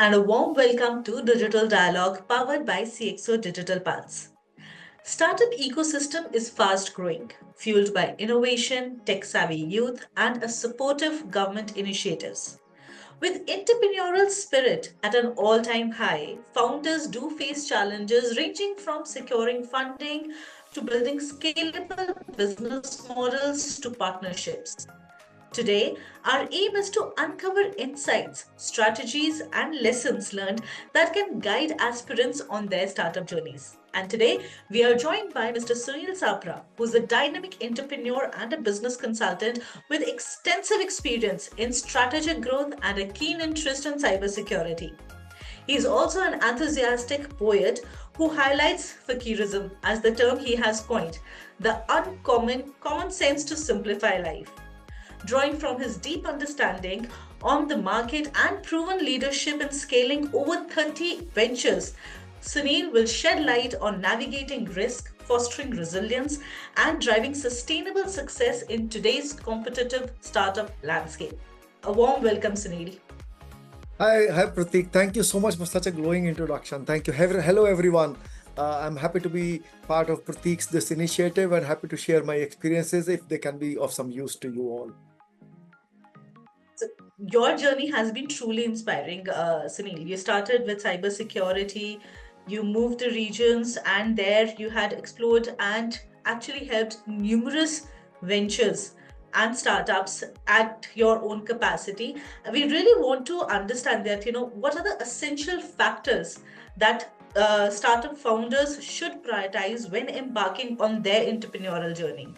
and a warm welcome to Digital Dialogue powered by CXO Digital Pulse. Startup ecosystem is fast growing, fueled by innovation, tech-savvy youth, and a supportive government initiatives. With entrepreneurial spirit at an all-time high, founders do face challenges ranging from securing funding to building scalable business models to partnerships. Today, our aim is to uncover insights, strategies, and lessons learned that can guide aspirants on their startup journeys. And today, we are joined by Mr. Sunil Sapra, who's a dynamic entrepreneur and a business consultant with extensive experience in strategic growth and a keen interest in cybersecurity. He is also an enthusiastic poet who highlights fakirism as the term he has coined, the uncommon common sense to simplify life. Drawing from his deep understanding on the market and proven leadership in scaling over 30 ventures, Sunil will shed light on navigating risk, fostering resilience, and driving sustainable success in today's competitive startup landscape. A warm welcome, Sunil. Hi, Pratik. Thank you so much for such a glowing introduction. Thank you. Hello, everyone. I'm happy to be part of Pratik's this initiative and happy to share my experiences if they can be of some use to you all. So your journey has been truly inspiring, Sunil. You started with cybersecurity, you moved to regions, and there you had explored and actually helped numerous ventures and startups at your own capacity. We really want to understand that, what are the essential factors that startup founders should prioritize when embarking on their entrepreneurial journey?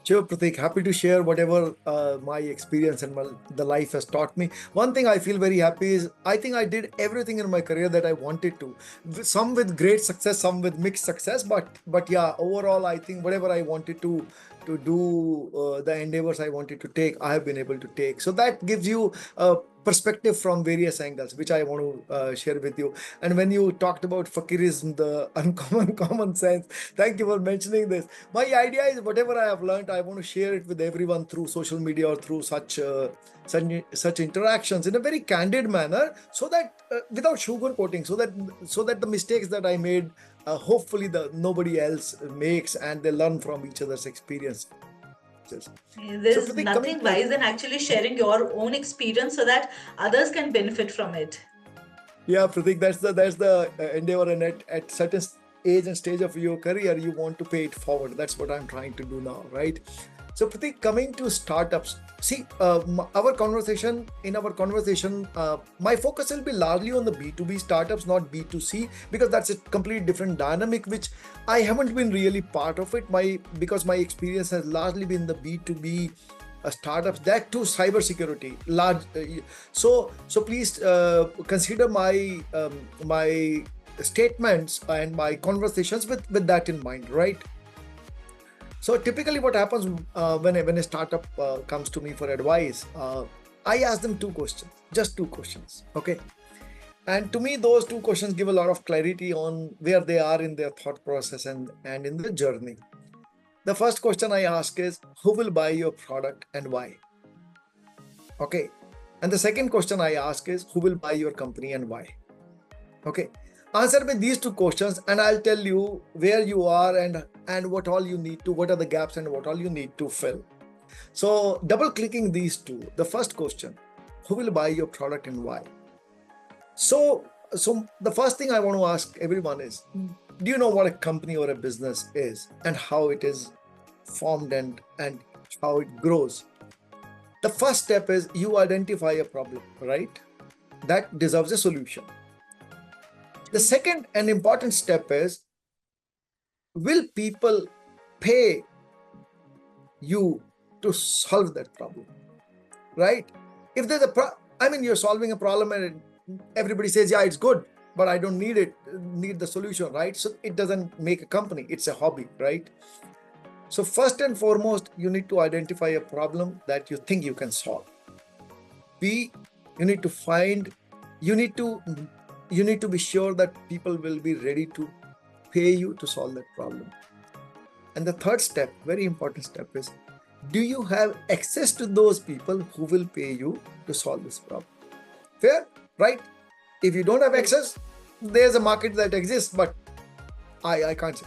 Sure, Pratik. Happy to share whatever my experience and the life has taught me. One thing I feel very happy is I think I did everything in my career that I wanted to. Some with great success, some with mixed success. But yeah, overall, I think whatever I wanted to do, the endeavors I wanted to take, I have been able to take. So that gives you a perspective from various angles, which I want to share with you. And when you talked about fakirism, the uncommon common sense, thank you for mentioning this. My idea is whatever I have learned, I want to share it with everyone through social media or through such interactions in a very candid manner, so that without sugarcoating, so that the mistakes that I made, hopefully nobody else makes, and they learn from each other's experiences. So There's Pratik, coming nothing to wise in actually sharing your own experience so that others can benefit from it. yeah, Pratik, that's the endeavor, and at certain age and stage of your career, you want to pay it forward. That's what I'm trying to do now, right? So, Pratik, coming to startups, see, our conversation, my focus will be largely on the B2B startups, not B2C, because that's a completely different dynamic, which I haven't been really part of it. Because my experience has largely been the B2B startups, that too cybersecurity large. So please consider my statements and my conversations with that in mind, right? So typically what happens when a startup comes to me for advice, I ask them just two questions, okay? And to me, those two questions give a lot of clarity on where they are in their thought process and in the journey. The first question I ask is, who will buy your product and why? Okay. And the second question I ask is, who will buy your company and why? Okay. Answer me these two questions and I'll tell you where you are and what all you need to, what are the gaps and what all you need to fill. So double clicking these two, the first question, who will buy your product and why? So the first thing I want to ask everyone is, do you know what a company or a business is and how it is formed and how it grows? The first step is you identify a problem, right? That deserves a solution. The second and important step is, will people pay you to solve that problem, right? If there's you're solving a problem and everybody says, yeah, it's good, but I don't need the solution, right? So it doesn't make a company, it's a hobby, right? So first and foremost, you need to identify a problem that you think you can solve. B, you need to be sure that people will be ready to pay you to solve that problem. And the third step, very important step, is, do you have access to those people who will pay you to solve this problem? Fair, right? If you don't have access, there's a market that exists, but I can't say.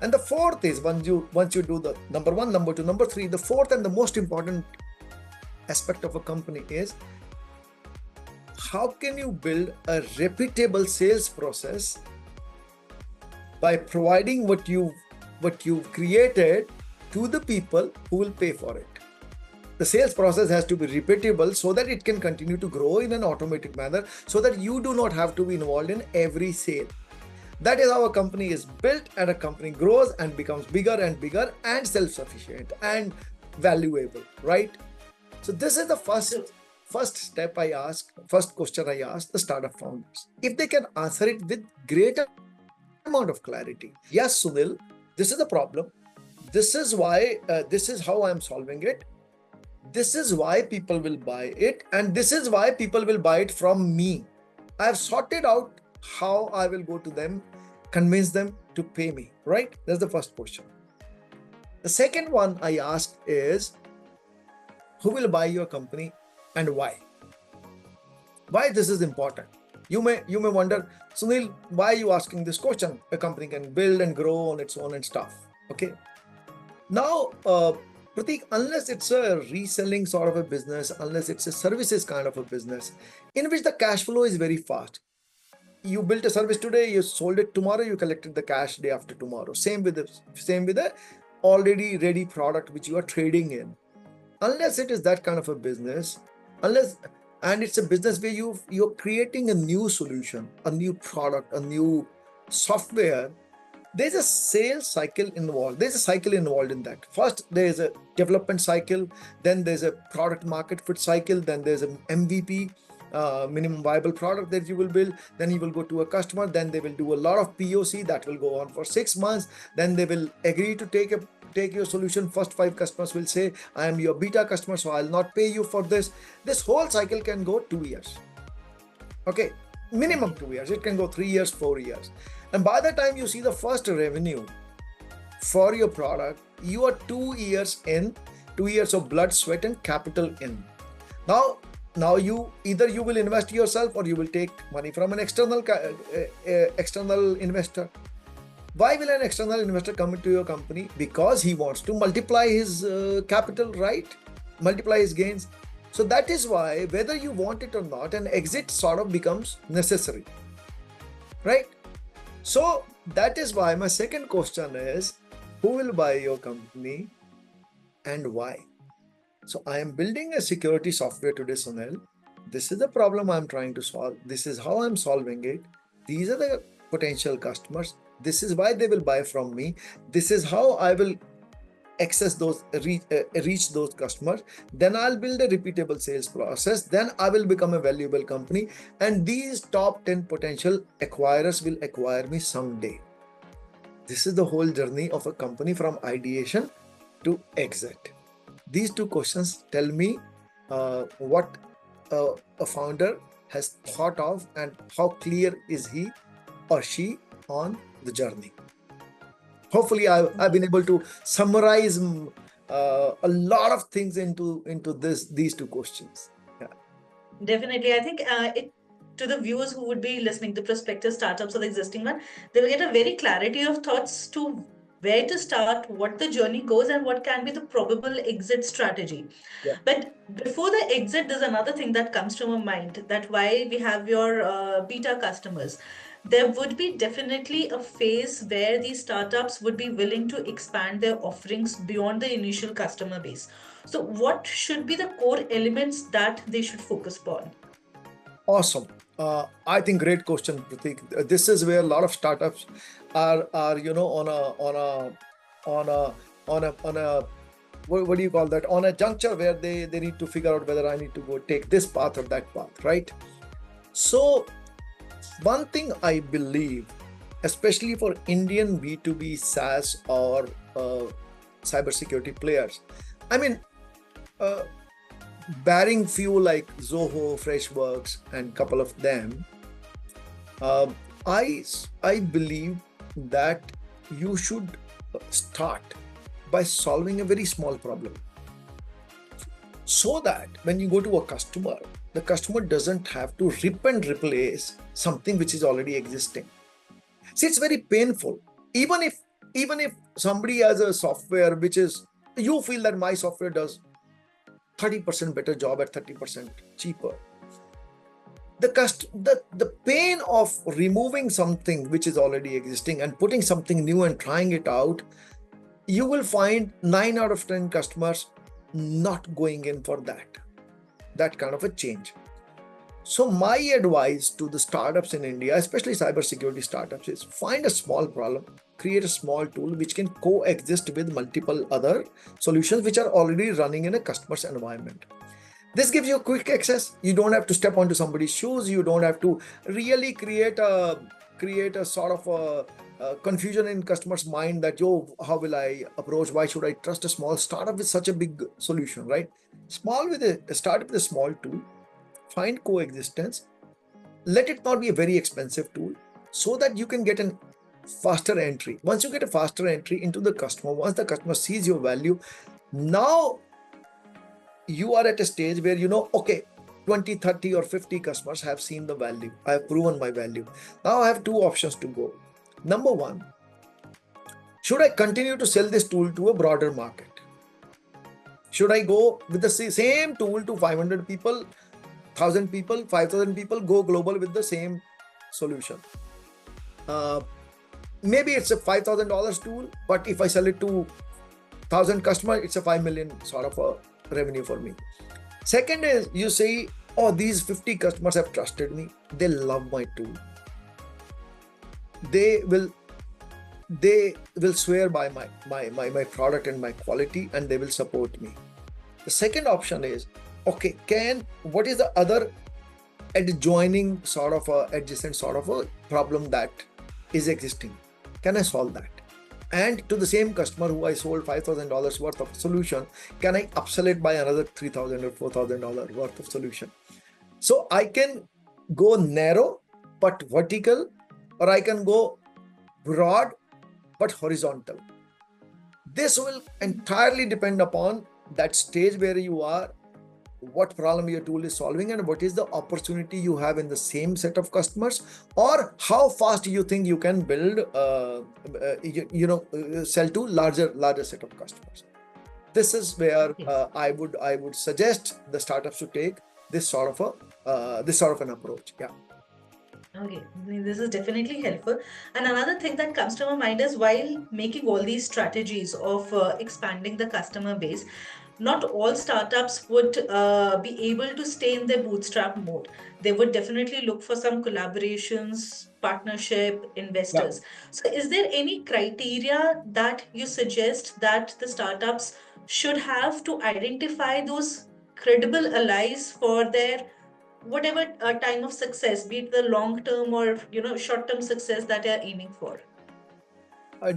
And the fourth is once you do the number one, number two, number three, the fourth and the most important aspect of a company is how can you build a repeatable sales process by providing what you've created to the people who will pay for it. The sales process has to be repeatable so that it can continue to grow in an automatic manner, so that you do not have to be involved in every sale. That is how a company is built, and a company grows and becomes bigger and bigger and self-sufficient and valuable, right? So this is the first question I asked the startup founders. If they can answer it with great amount of clarity. Yes, Sunil, this is the problem. This is why, this is how I'm solving it. This is why people will buy it. And this is why people will buy it from me. I have sorted out how I will go to them, convince them to pay me, right? That's the first question. The second one I asked is, who will buy your company and why? Why this is important? You may wonder, Sunil, why are you asking this question? A company can build and grow on its own and stuff. Okay. Now, Pratik, unless it's a reselling sort of a business, unless it's a services kind of a business, in which the cash flow is very fast. You built a service today, you sold it tomorrow, you collected the cash day after tomorrow. Same with the already ready product which you are trading in. Unless it is that kind of a business, and it's a business where you're creating a new solution, a new product, a new software, there's a sales cycle involved. There's a cycle involved in that. First, there's a development cycle, then there's a product market fit cycle, then there's an MVP, minimum viable product that you will build, then you will go to a customer, then they will do a lot of POC that will go on for 6 months, then they will agree to take your solution. First 5 customers will say, I am your beta customer, so I'll not pay you for this. This whole cycle can go 2 years. Okay, minimum 2 years. It can go 3 years, 4 years. And by the time you see the first revenue for your product, you are 2 years in, 2 years of blood, sweat, and capital in. Now you will invest yourself, or you will take money from an external investor. Why will an external investor come into your company? Because he wants to multiply his capital, right? Multiply his gains. So that is why, whether you want it or not, an exit sort of becomes necessary, right? So that is why my second question is, who will buy your company and why? So I am building a security software today, Sunil. This is the problem I'm trying to solve. This is how I'm solving it. These are the potential customers. This is why they will buy from me. This is how I will access those, reach those customers. Then I'll build a repeatable sales process. Then I will become a valuable company. And these top 10 potential acquirers will acquire me someday. This is the whole journey of a company from ideation to exit. These 2 questions tell me what a founder has thought of and how clear is he or she on the journey. Hopefully, I've been able to summarize a lot of things into these 2 questions. Yeah. Definitely. I think to the viewers who would be listening, the prospective startups or the existing one, they will get a very clarity of thoughts to where to start, what the journey goes, and what can be the probable exit strategy. Yeah. But before the exit, there's another thing that comes to my mind, that while we have your beta customers, there would be definitely a phase where these startups would be willing to expand their offerings beyond the initial customer base. So, what should be the core elements that they should focus upon? Awesome. I think great question, Pratik. This is where a lot of startups are on a what do you call that? On a juncture where they need to figure out whether I need to go take this path or that path, right? So one thing I believe, especially for Indian B2B SaaS or cybersecurity players, I mean, barring few like Zoho, Freshworks, and couple of them, I believe that you should start by solving a very small problem, so that when you go to a customer, The customer doesn't have to rip and replace something which is already existing. See, it's very painful. Even if even if somebody has a software which is, you feel that my software does 30% better job at 30% cheaper. The pain of removing something which is already existing and putting something new and trying it out, you will find 9 out of 10 customers not going in for that kind of a change. So my advice to the startups in India, especially cybersecurity startups, is find a small problem, create a small tool which can coexist with multiple other solutions which are already running in a customer's environment. This gives you quick access. You don't have to step onto somebody's shoes. You don't have to really create a sort of a confusion in customers' mind that, yo, how will I approach? Why should I trust a small startup with such a big solution, right? Start with a small tool, find coexistence, let it not be a very expensive tool so that you can get a faster entry. Once you get a faster entry into the customer, once the customer sees your value, now you are at a stage where okay, 20, 30 or 50 customers have seen the value. I have proven my value. Now I have two options to go. Number one, should I continue to sell this tool to a broader market? Should I go with the same tool to 500 people, 1,000 people, 5,000 people, go global with the same solution? Maybe it's a $5,000 tool, but if I sell it to 1,000 customers, it's a 5 million sort of a revenue for me. Second is, you say, oh, these 50 customers have trusted me. They love my tool. They will swear by my product and my quality, and they will support me. The second option is, okay, what is the other adjoining sort of a adjacent sort of a problem that is existing? Can I solve that? And to the same customer who I sold $5,000 worth of solution, can I upsell it by another $3,000 or $4,000 worth of solution? So I can go narrow but vertical, or I can go broad but horizontal. This will entirely depend upon that stage where you are, what problem your tool is solving, and what is the opportunity you have in the same set of customers, or how fast you think you can build sell to larger set of customers. This is where I would suggest the startups to take this sort of an approach. Yeah. Okay, this is definitely helpful. And another thing that comes to my mind is, while making all these strategies of expanding the customer base, not all startups would be able to stay in their bootstrap mode. They would definitely look for some collaborations, partnership, Yeah. investors. So, is there any criteria that you suggest that the startups should have to identify those credible allies for their whatever time of success, be it the long term or short term success that they are aiming for?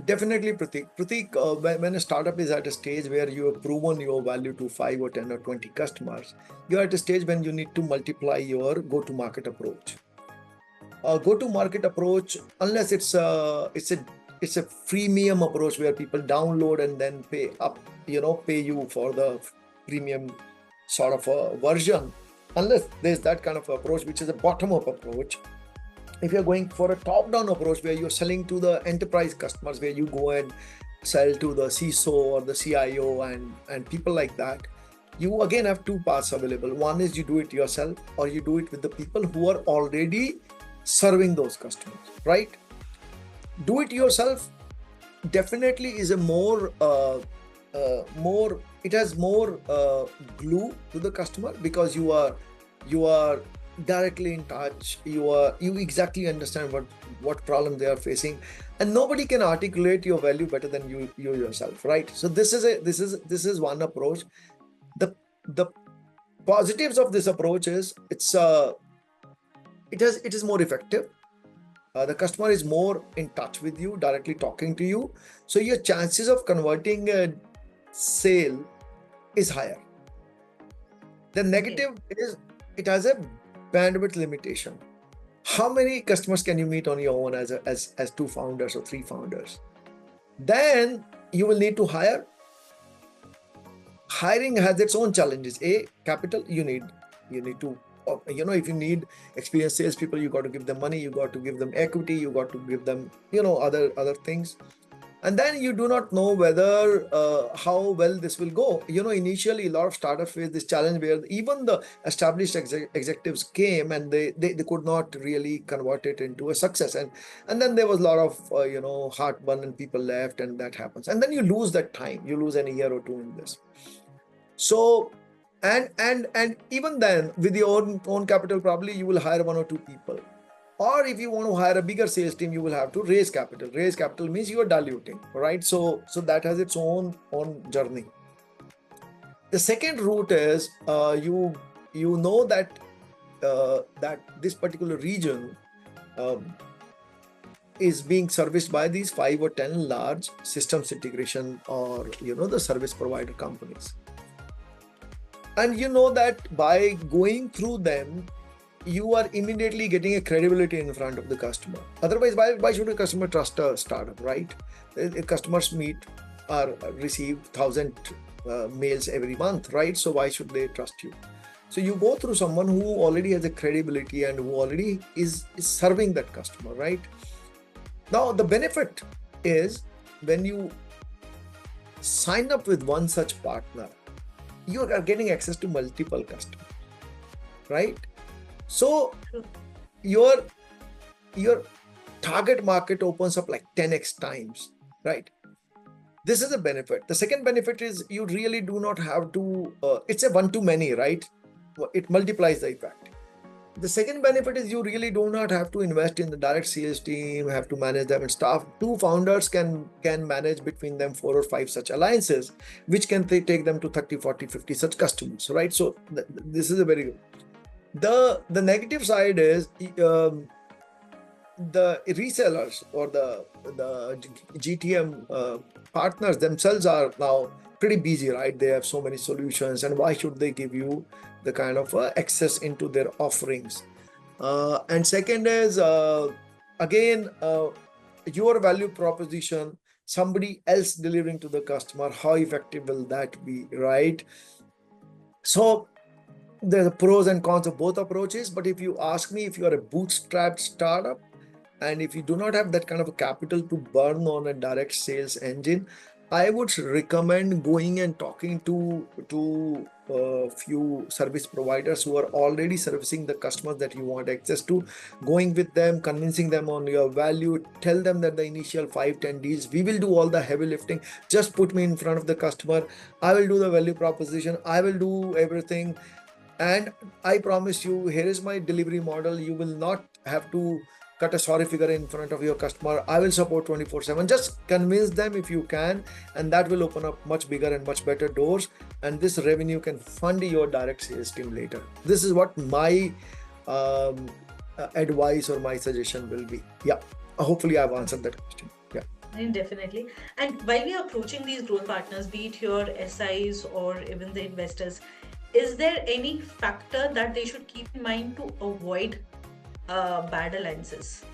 Definitely, Pratik. Pratik, when a startup is at a stage where you have proven your value to 5 or 10 or 20 customers, you're at a stage when you need to multiply your go-to-market approach. Go-to-market approach, unless it's a freemium approach where people download and then pay you for the premium sort of a version. Unless there's that kind of approach, which is a bottom-up approach. If you're going for a top-down approach where you're selling to the enterprise customers, where you go and sell to the CISO or the CIO and people like that, you again have two paths available. One is you do it yourself, or you do it with the people who are already serving those customers, right? Do it yourself definitely is a it has more glue to the customer, because you are directly in touch. You exactly understand what problem they are facing, and nobody can articulate your value better than you yourself, right? So this is one approach. The positives of this approach is it is more effective. The customer is more in touch with you, directly talking to you, so your chances of converting a sale is higher. The negative is it has a bandwidth limitation. How many customers can you meet on your own as two founders or three founders? Then you will need to hire. Hiring has its own challenges. Capital, you need to If you need experienced salespeople, you got to give them money, you got to give them equity, you got to give them other things. And then you do not know whether how well this will go. Initially a lot of startups face this challenge where even the established executives came and they could not really convert it into a success, and then there was a lot of heartburn and people left, and that happens, and then you lose that time, you lose an year or two in this. So and even then, with your own capital, probably you will hire one or two people. Or if you want to hire a bigger sales team, you will have to raise capital. Raise capital means you are diluting, right? So that has its own journey. The second route is you know that that this particular region um, is being serviced by these 5 or 10 large systems integration, or the service provider companies, and you know that by going through them, you are immediately getting a credibility in front of the customer. Otherwise, why should a customer trust a startup, right? Customers meet or receive 1,000 mails every month, right? So why should they trust you? So you go through someone who already has a credibility and who already is serving that customer, right? Now, the benefit is when you sign up with one such partner, you are getting access to multiple customers, right? So your target market opens up like 10x times, right? This is a benefit. The second benefit is you really do not have to, it's a one-to-many, right? It multiplies the effect. The second benefit is you really do not have to invest in the direct sales team, have to manage them and staff. Two founders can manage between them 4 or 5 such alliances, which can take them to 30, 40, 50 such customers, right? So this is a very good. The negative side is the resellers or the GTM partners themselves are now pretty busy, right? They have so many solutions, and why should they give you the kind of access into their offerings? And second is again your value proposition, somebody else delivering to the customer, how effective will that be, right? So there are pros and cons of both approaches, but if you ask me, if you are a bootstrapped startup and if you do not have that kind of a capital to burn on a direct sales engine, I would recommend going and talking to a few service providers who are already servicing the customers that you want access to, going with them, convincing them on your value, tell them that the initial 5-10 deals, we will do all the heavy lifting, just put me in front of the customer, I will do the value proposition, I will do everything, and I promise you, here is my delivery model. You will not have to cut a sorry figure in front of your customer. I will support 24/7. Just convince them if you can, and that will open up much bigger and much better doors. And this revenue can fund your direct sales team later. This is what my advice or my suggestion will be. Yeah, hopefully I've answered that question. Yeah. Definitely. And while we are approaching these growth partners, be it your SIs or even the investors, is there any factor that they should keep in mind to avoid bad alliances?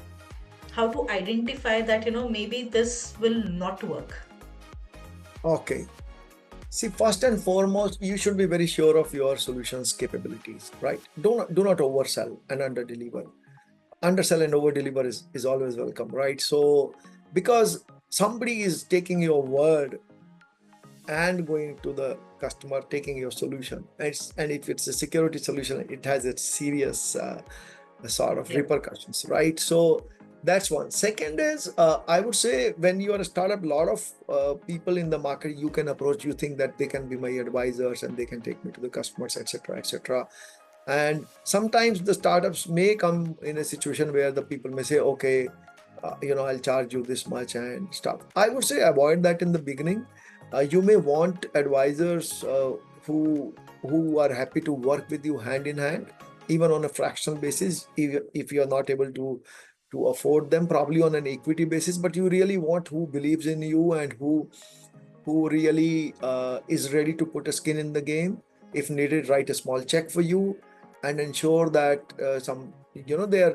How to identify that, maybe this will not work? Okay. See, first and foremost, you should be very sure of your solution's capabilities, right? Do not oversell and underdeliver. Undersell and overdeliver is always welcome, right? So because somebody is taking your word and going to the customer, taking your solution, and if it's a security solution, it has its serious sort of Yeah. repercussions, right? So that's one. Second is I would say when you are a startup, a lot of people in the market you can approach, you think that they can be my advisors and they can take me to the customers, etc., etc. And sometimes the startups may come in a situation where the people may say, okay, I'll charge you this much and stuff. I would say avoid that in the beginning. You may want advisors who are happy to work with you hand in hand, even on a fractional basis, if you're not able to afford them, probably on an equity basis, but you really want who believes in you and who really is ready to put a skin in the game. If needed, write a small check for you and ensure that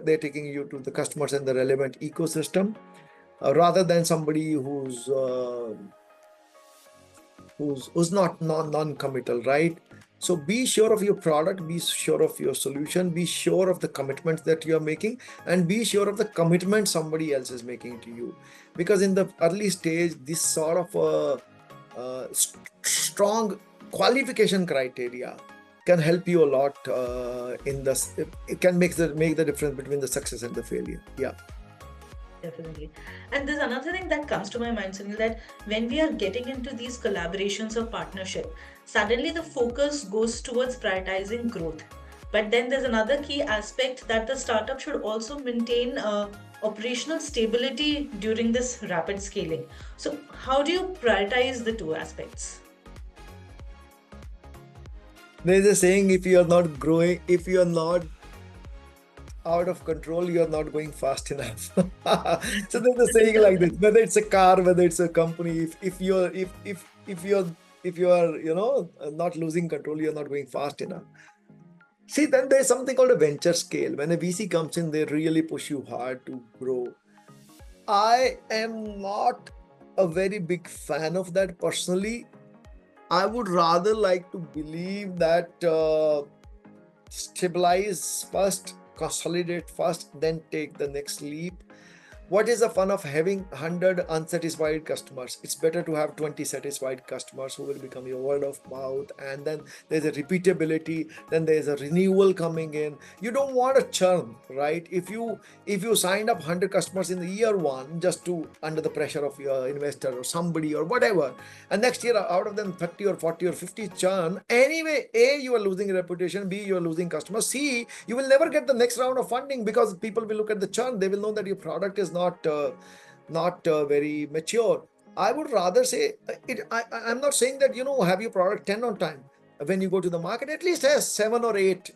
they're taking you to the customers and the relevant ecosystem, rather than somebody who's not non-committal, right? So be sure of your product, be sure of your solution, be sure of the commitments that you are making, and be sure of the commitment somebody else is making to you. Because in the early stage, this sort of strong qualification criteria can help you a lot in this. It can make the difference between the success and the failure. Yeah. Definitely. And there's another thing that comes to my mind, Sunil, that when we are getting into these collaborations or partnership, suddenly the focus goes towards prioritizing growth. But then there's another key aspect that the startup should also maintain operational stability during this rapid scaling. So, how do you prioritize the two aspects? There's a saying, if you are not growing, if you are not out of control, you are not going fast enough. So there's a saying like this, whether it's a car, whether it's a company, if you're if you are not losing control, you're not going fast enough. See, then there's something called a venture scale. When a VC comes in, they really push you hard to grow. I am not a very big fan of that personally. I would rather like to believe that stabilize first, consolidate first, then take the next leap. What is the fun of having 100 unsatisfied customers? It's better to have 20 satisfied customers who will become your word of mouth, and then there's a repeatability, then there's a renewal coming in. You don't want a churn, right? If you signed up 100 customers in the year one just to under the pressure of your investor or somebody or whatever, and next year out of them 30 or 40 or 50 churn, anyway, A, you are losing reputation, B, you are losing customers, C, you will never get the next round of funding because people will look at the churn. They will know that your product is not very mature. I would rather say I'm not saying that have your product 10 on time. When you go to the market, at least has 7 or 8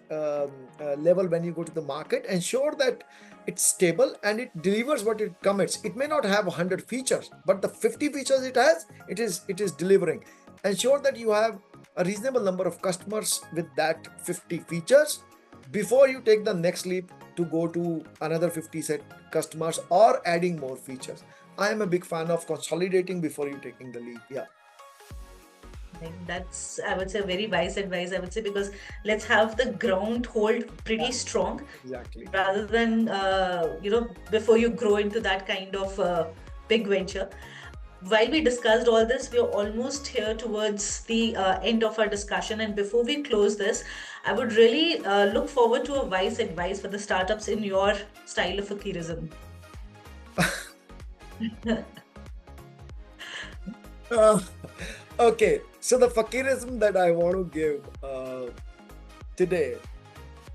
level. When you go to the market, ensure that it's stable and it delivers what it commits. It may not have 100 features, but the 50 features it has, it is delivering. Ensure that you have a reasonable number of customers with that 50 features before you take the next leap to go to another 50 set customers or adding more features. I am a big fan of consolidating before you taking the leap. Yeah. I think that's, I would say, very wise advice. I would say, because let's have the ground hold pretty strong Exactly. rather than, before you grow into that kind of big venture. While we discussed all this, we are almost here towards the end of our discussion. And before we close this, I would really look forward to a wise advice for the startups in your style of fakirism. Okay, so the fakirism that I want to give today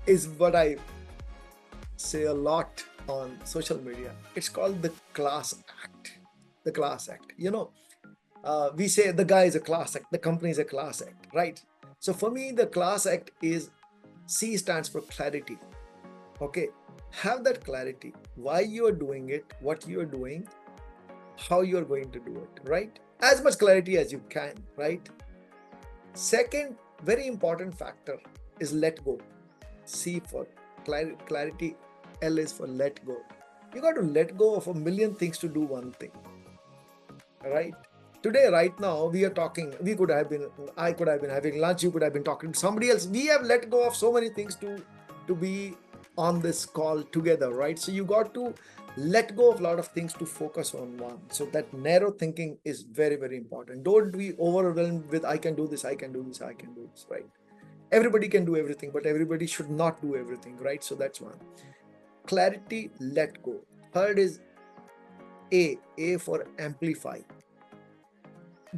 is what I say a lot on social media. It's called the class act. The class act. We say the guy is a class act, the company is a class act, right? So for me, the class act is C stands for clarity. Okay, have that clarity. Why you are doing it, what you are doing, how you are going to do it, right? As much clarity as you can, right? Second, very important factor is let go. C for clarity, L is for let go. You got to let go of a million things to do one thing, right? Today, right now, we are talking. I could have been having lunch. You could have been talking to somebody else. We have let go of so many things to be on this call together, right? So you got to let go of a lot of things to focus on one. So that narrow thinking is very, very important. Don't be overwhelmed with I can do this, I can do this, I can do this, right? Everybody can do everything, but everybody should not do everything, right? So that's one. Clarity, let go. Third is A for amplify.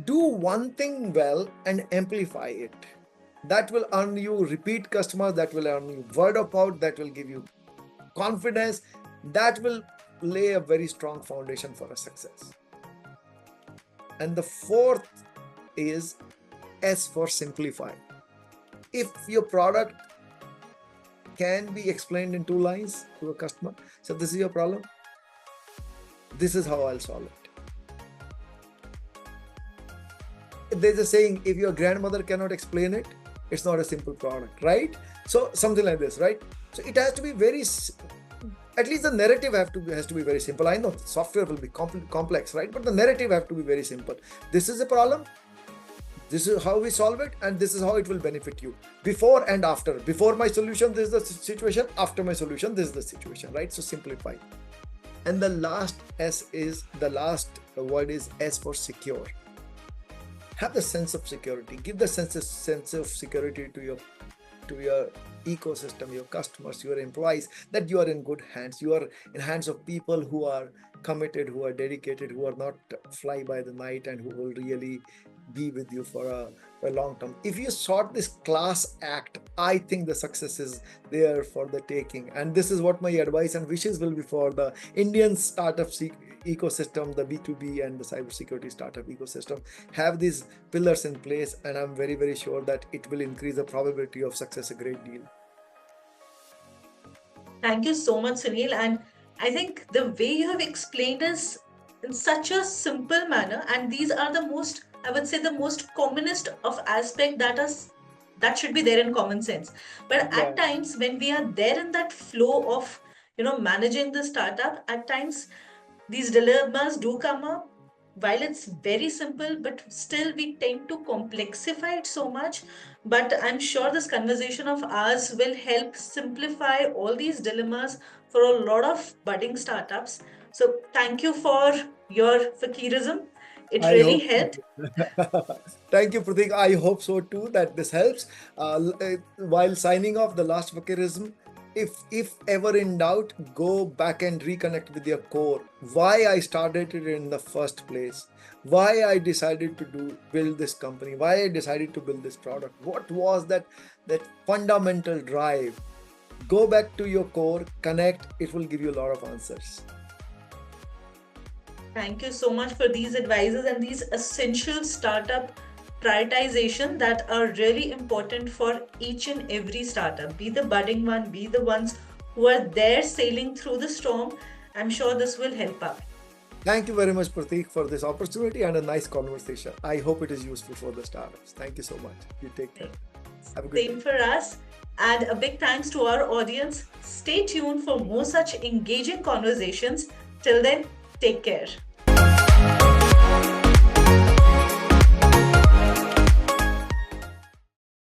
Do one thing well and amplify it. That will earn you repeat customers, that will earn you word of mouth, that will give you confidence, that will lay a very strong foundation for a success. And the fourth is S for simplify. If your product can be explained in 2 lines to a customer, so this is your problem, this is how I'll solve it. There's a saying, if your grandmother cannot explain it, it's not a simple product, right? So something like this, right? So it has to be very, at least the narrative has to be very simple. I know software will be complex, right? But the narrative have to be very simple. This is a problem. This is how we solve it, and this is how it will benefit you. Before and after. Before my solution, this is the situation. After my solution, this is the situation, right? So simplify. And the last word is S for secure. Have the sense of security. Give the sense of security to your ecosystem, your customers, your employees, that you are in good hands. You are in hands of people who are committed, who are dedicated, who are not fly by the night, and who will really be with you for a long term. If you sort this class act, I think the success is there for the taking. And this is what my advice and wishes will be for the Indian startup ecosystem, the B2B and the cybersecurity startup ecosystem. Have these pillars in place, and I'm very, very sure that it will increase the probability of success a great deal. Thank you so much, Sunil. And I think the way you have explained is in such a simple manner, and these are the most, I would say, the most commonest of aspect that should be there in common sense. But Yeah. at times, when we are there in that flow of managing the startup, at times these dilemmas do come up. While it's very simple, but still we tend to complexify it so much. But I'm sure this conversation of ours will help simplify all these dilemmas for a lot of budding startups. So thank you for your fakirism. It I really hope. helped. Thank you, Pratik. I hope so too that this helps. While signing off, the last vacarism, if ever in doubt, go back and reconnect with your core. Why I started it in the first place? Why I decided to build this company? Why I decided to build this product? What was that fundamental drive? Go back to your core, connect. It will give you a lot of answers. Thank you so much for these advices and these essential startup prioritization that are really important for each and every startup, be the budding one, be the ones who are there sailing through the storm. I'm sure this will help out. Thank you very much, Pratik, for this opportunity and a nice conversation. I hope it is useful for the startups. Thank you so much. You take care. Have a good Same day. for us. And a big thanks to our audience. Stay tuned for more such engaging conversations. Till then, take care.